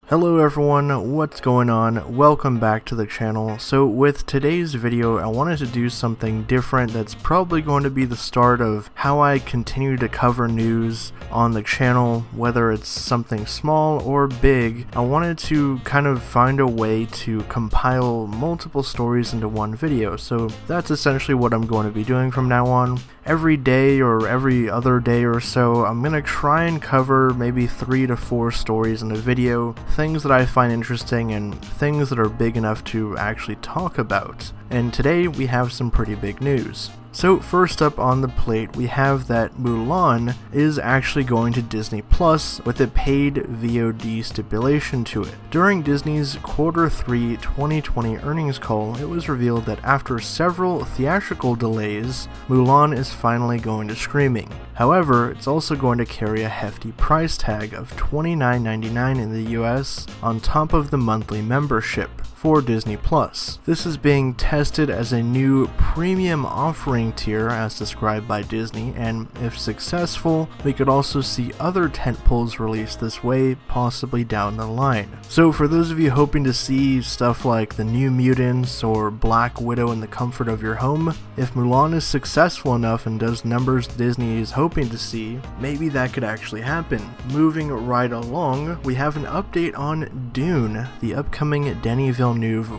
Hello everyone, what's going on? Welcome back to the channel. So with today's video, I wanted to do something different that's probably going to be the start of how I continue to cover news on the channel, whether it's something small or big. I wanted to kind of find a way to compile multiple stories into one video, so that's essentially what I'm going to be doing from now on. Every day or every other day or so, I'm going to try and cover maybe 3 to 4 stories in a video, things that I find interesting and things that are big enough to actually talk about. And today we have some pretty big news. So first up on the plate, we have that Mulan is actually going to Disney Plus with a paid VOD stipulation to it. During Disney's Q3 2020 earnings call, it was revealed that after several theatrical delays, Mulan is finally going to streaming. However, it's also going to carry a hefty price tag of $29.99 in the US on top of the monthly membership for Disney Plus. This is being tested as a new premium offering tier as described by Disney, and if successful, we could also see other tentpoles released this way, possibly down the line. So for those of you hoping to see stuff like the New Mutants or Black Widow in the comfort of your home, if Mulan is successful enough and does numbers Disney is hoping to see, maybe that could actually happen. Moving right along, we have an update on Dune, the upcoming Denis Villeneuve,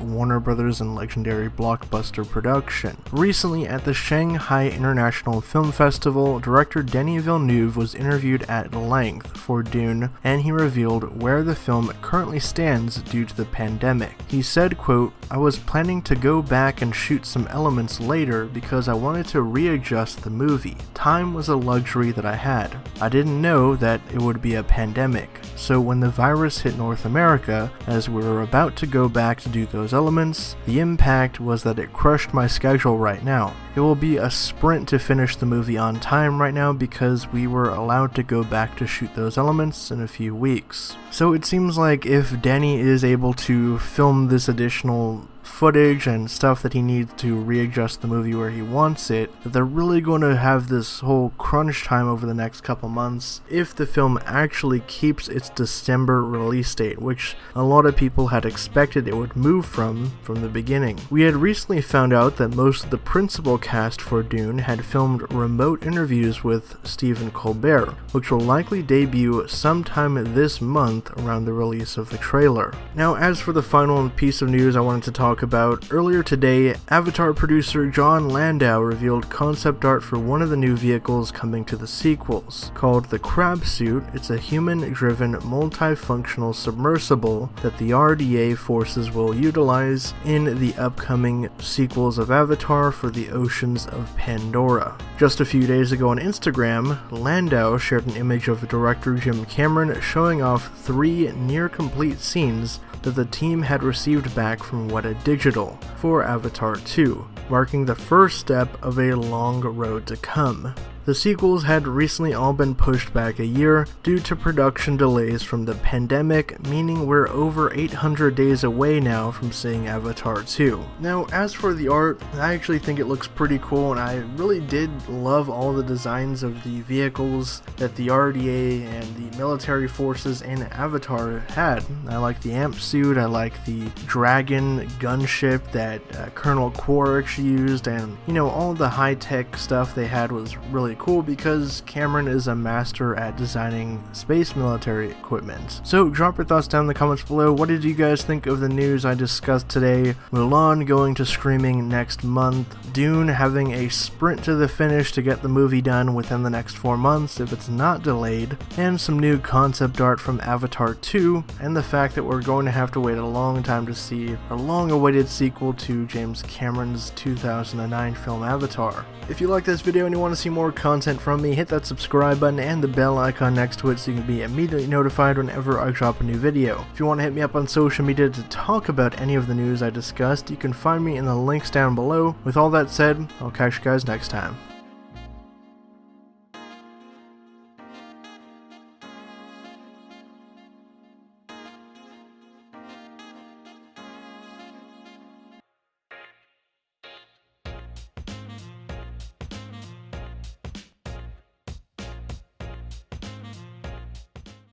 Warner Brothers and legendary blockbuster production. Recently at the Shanghai International Film Festival, director Denis Villeneuve was interviewed at length for Dune, and he revealed where the film currently stands due to the pandemic. He said, quote, "I was planning to go back and shoot some elements later because I wanted to readjust the movie. Time was a luxury that I had. I didn't know that it would be a pandemic. So when the virus hit North America, as we were about to go back to do those elements, the impact was that it crushed my schedule right now. It will be a sprint to finish the movie on time right now because we were allowed to go back to shoot those elements in a few weeks." So it seems like if Denis is able to film this additional footage and stuff that he needs to readjust the movie where he wants it, that they're really going to have this whole crunch time over the next couple months if the film actually keeps its December release date, which a lot of people had expected it would move from the beginning. We had recently found out that most of the principal cast for Dune had filmed remote interviews with Stephen Colbert, which will likely debut sometime this month around the release of the trailer. Now, as for the final piece of news I wanted to talk about, earlier today, Avatar producer Jon Landau revealed concept art for one of the new vehicles coming to the sequels. Called the Crab Suit, it's a human-driven, multifunctional submersible that the RDA forces will utilize in the upcoming sequels of Avatar for the Oceans of Pandora. Just a few days ago on Instagram, Landau shared an image of director Jim Cameron showing off 3 near-complete scenes that the team had received back from Weta Digital for Avatar 2, marking the first step of a long road to come. The sequels had recently all been pushed back a year due to production delays from the pandemic, meaning we're over 800 days away now from seeing Avatar 2. Now, as for the art, I actually think it looks pretty cool, and I really did love all the designs of the vehicles that the RDA and the military forces in Avatar had. I like the amp suit, I like the dragon gunship that Colonel Quaritch used, and all the high-tech stuff they had was really cool because Cameron is a master at designing space military equipment. So drop your thoughts down in the comments below. What did you guys think of the news I discussed today? Mulan going to streaming next month, Dune having a sprint to the finish to get the movie done within the next 4 months if it's not delayed, and some new concept art from Avatar 2, and the fact that we're going to have to wait a long time to see a long-awaited sequel to James Cameron's 2009 film Avatar. If you like this video and you want to see more content from me, hit that subscribe button and the bell icon next to it so you can be immediately notified whenever I drop a new video. If you want to hit me up on social media to talk about any of the news I discussed, you can find me in the links down below. With all that said, I'll catch you guys next time.